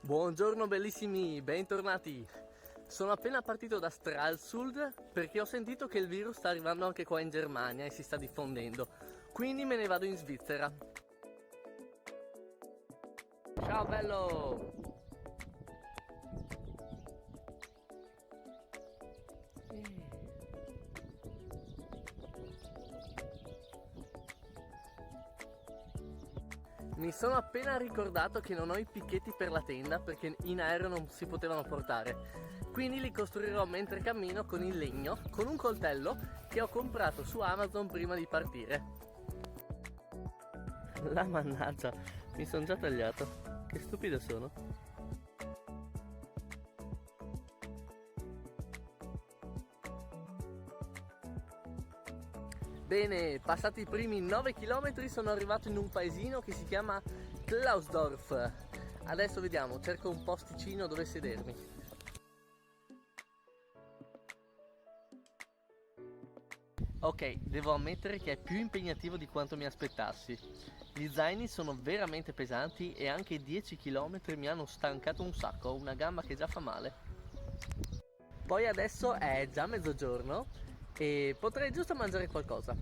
Buongiorno bellissimi, bentornati. Sono appena partito da Stralsund perché ho sentito che il virus sta arrivando anche qua in Germania e si sta diffondendo. Quindi me ne vado in Svizzera. Ciao bello! Mi sono appena ricordato che non ho i picchetti per la tenda perché in aereo non si potevano portare. Quindi li costruirò mentre cammino con il legno, con un coltello che ho comprato su Amazon prima di partire. La mannaggia, mi sono già tagliato. Che stupido sono. Bene, passati i primi 9 km sono arrivato in un paesino che si chiama Klausdorf. Adesso vediamo, cerco un posticino dove sedermi. Ok, devo ammettere che è più impegnativo di quanto mi aspettassi. Gli zaini sono veramente pesanti e anche 10 km mi hanno stancato un sacco, ho una gamba che già fa male. Poi adesso è già mezzogiorno e potrei giusto mangiare qualcosa.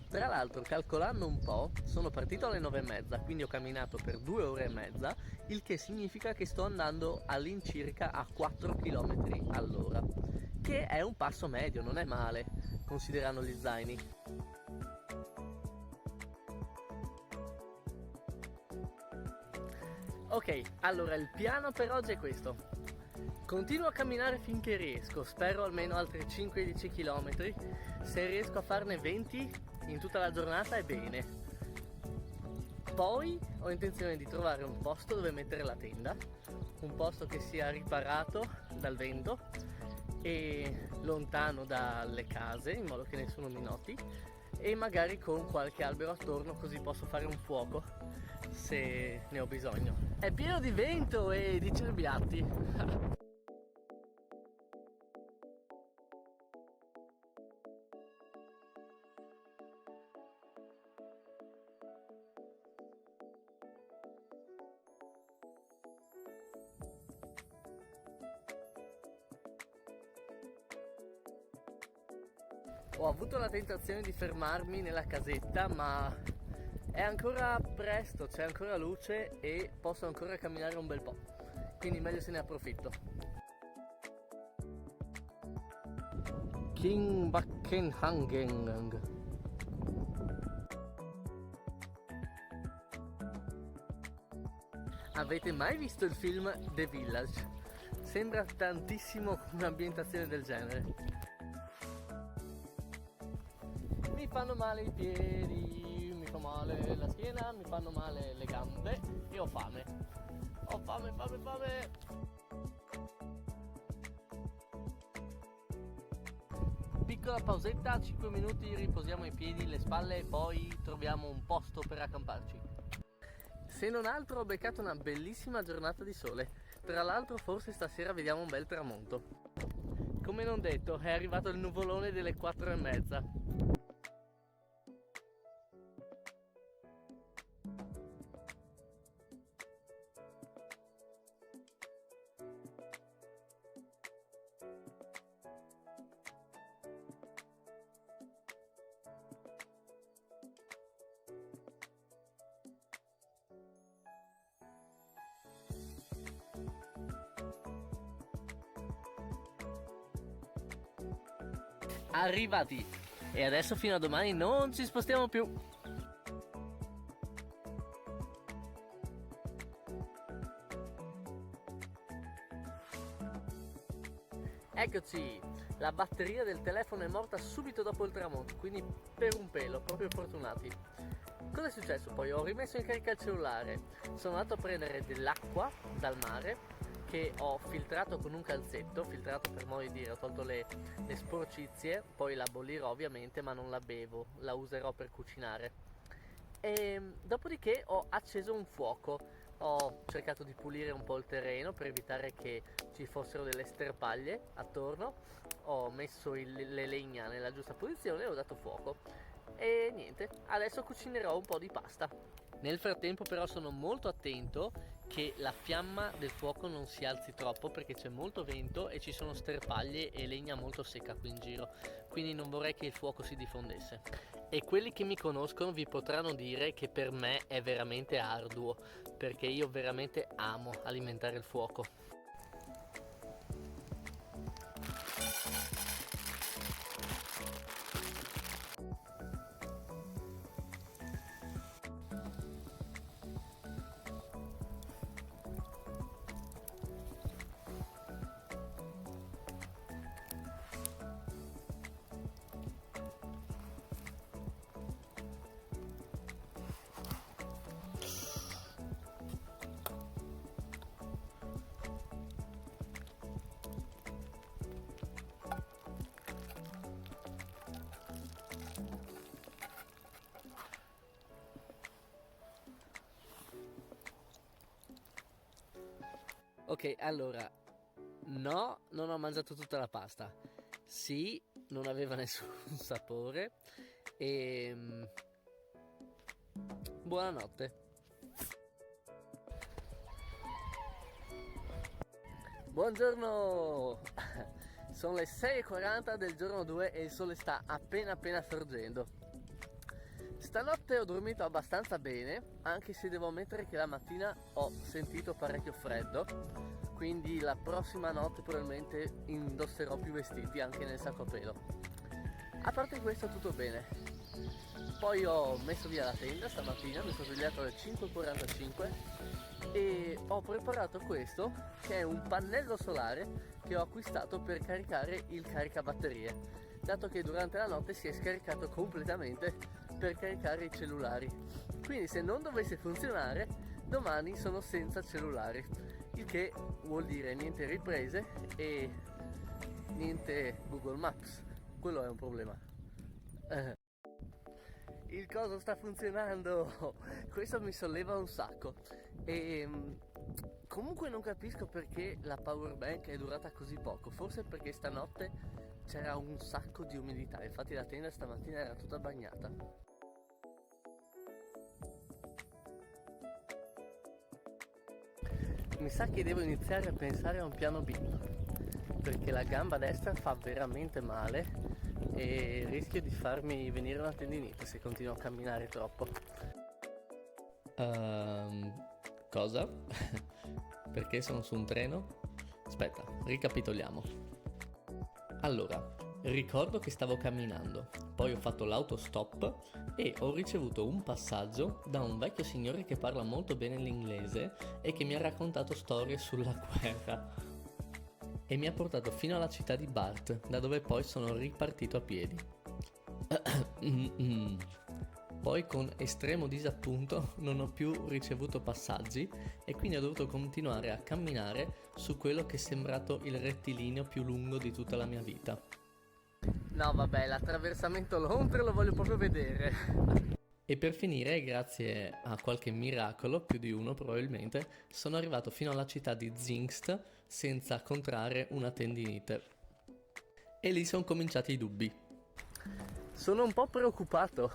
Tra l'altro, calcolando un po', sono partito alle 9:30, quindi ho camminato per 2 ore e mezza, il che significa che sto andando all'incirca a 4 km all'ora, che è un passo medio, non è male, considerando gli zaini. Ok, allora il piano per oggi è questo. Continuo a camminare finché riesco, spero almeno altri 5-10 km. Se riesco a farne 20 in tutta la giornata è bene. Poi ho intenzione di trovare un posto dove mettere la tenda, un posto che sia riparato dal vento e lontano dalle case in modo che nessuno mi noti, e magari con qualche albero attorno, così posso fare un fuoco se ne ho bisogno. È pieno di vento e di cerbiatti. Ho avuto la tentazione di fermarmi nella casetta, ma è ancora presto, c'è ancora luce e posso ancora camminare un bel po', quindi meglio se ne approfitto. King Backenhagen. Avete mai visto il film The Village? Sembra tantissimo un'ambientazione del genere. Mi fanno male i piedi, mi fa male la schiena, mi fanno male le gambe e ho fame. Ho fame, fame, fame! Piccola pausetta, 5 minuti, riposiamo i piedi, le spalle e poi troviamo un posto per accamparci. Se non altro ho beccato una bellissima giornata di sole. Tra l'altro forse stasera vediamo un bel tramonto. Come non detto, è arrivato il nuvolone delle 4:30. Arrivati! E adesso fino a domani non ci spostiamo più! Eccoci! La batteria del telefono è morta subito dopo il tramonto, quindi per un pelo, proprio fortunati. Cosa è successo poi? Ho rimesso in carica il cellulare, sono andato a prendere dell'acqua dal mare che ho filtrato con un calzetto, filtrato per modo di dire, ho tolto le sporcizie, poi la bollirò ovviamente, ma non la bevo, la userò per cucinare. E dopodiché ho acceso un fuoco, ho cercato di pulire un po' il terreno per evitare che ci fossero delle sterpaglie attorno, ho messo le legna nella giusta posizione e ho dato fuoco. E niente, adesso cucinerò un po' di pasta. Nel frattempo però sono molto attento che la fiamma del fuoco non si alzi troppo, perché c'è molto vento e ci sono sterpaglie e legna molto secca qui in giro, quindi non vorrei che il fuoco si diffondesse. E quelli che mi conoscono vi potranno dire che per me è veramente arduo, perché io veramente amo alimentare il fuoco. Ok, allora, no, non ho mangiato tutta la pasta. Sì, non aveva nessun sapore. E buonanotte. Buongiorno! Sono le 6:40 del giorno 2 e il sole sta appena sorgendo. Stanotte ho dormito abbastanza bene, anche se devo ammettere che la mattina ho sentito parecchio freddo, quindi la prossima notte probabilmente indosserò più vestiti anche nel sacco a pelo. A parte questo tutto bene. Poi ho messo via la tenda stamattina, mi sono svegliato alle 5:45 e ho preparato questo, che è un pannello solare che ho acquistato per caricare il caricabatterie, dato che durante la notte si è scaricato completamente per caricare i cellulari. Quindi se non dovesse funzionare, domani sono senza cellulari, il che vuol dire niente riprese e niente Google Maps. Quello è un problema. Il coso sta funzionando, questo mi solleva un sacco. E comunque non capisco perché la power bank è durata così poco. Forse perché stanotte c'era un sacco di umidità, infatti la tenda stamattina era tutta bagnata. Mi sa che devo iniziare a pensare a un piano B, perché la gamba destra fa veramente male e rischio di farmi venire una tendinite se continuo a camminare troppo. Cosa? Perché sono su un treno? Aspetta, ricapitoliamo. Allora, ricordo che stavo camminando, poi ho fatto l'autostop e ho ricevuto un passaggio da un vecchio signore che parla molto bene l'inglese e che mi ha raccontato storie sulla guerra. E mi ha portato fino alla città di Bart, da dove poi sono ripartito a piedi. Poi con estremo disappunto non ho più ricevuto passaggi e quindi ho dovuto continuare a camminare su quello che è sembrato il rettilineo più lungo di tutta la mia vita. No vabbè, l'attraversamento Londra lo voglio proprio vedere. E per finire, grazie a qualche miracolo, più di uno probabilmente, sono arrivato fino alla città di Zingst senza contrarre una tendinite. E lì sono cominciati i dubbi. Sono un po' preoccupato.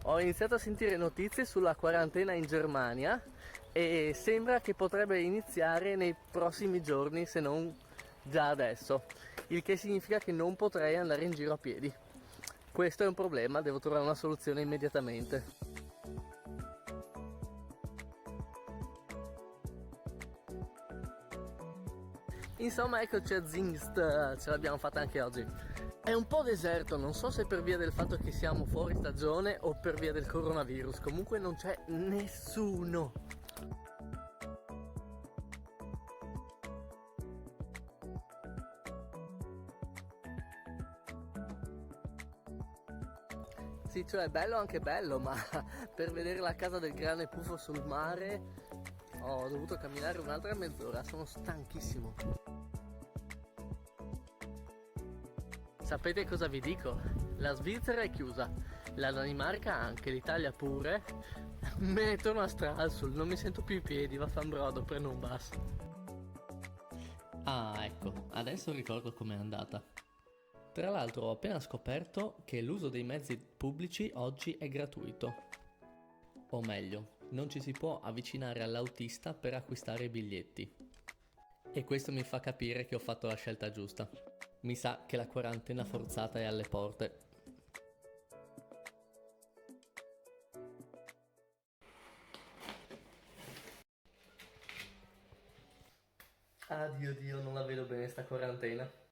Ho iniziato a sentire notizie sulla quarantena in Germania e sembra che potrebbe iniziare nei prossimi giorni, se non già adesso, il che significa che non potrei andare in giro a piedi. Questo è un problema, devo trovare una soluzione immediatamente. Insomma, eccoci a Zingst, ce l'abbiamo fatta anche oggi. È un po' deserto, non so se per via del fatto che siamo fuori stagione o per via del coronavirus, comunque non c'è nessuno. Sì, cioè bello anche bello, ma per vedere la casa del grande puffo sul mare ho dovuto camminare un'altra mezz'ora, sono stanchissimo. Sapete cosa vi dico? La Svizzera è chiusa, la Danimarca anche, l'Italia pure. Me ne torno a Stralsund, non mi sento più i piedi, vaffanbrodo, prendo un bus. Ah, ecco, adesso ricordo com'è andata. Tra l'altro ho appena scoperto che l'uso dei mezzi pubblici oggi è gratuito. O meglio, non ci si può avvicinare all'autista per acquistare i biglietti. E questo mi fa capire che ho fatto la scelta giusta. Mi sa che la quarantena forzata è alle porte. Addio Dio, non la vedo bene sta quarantena.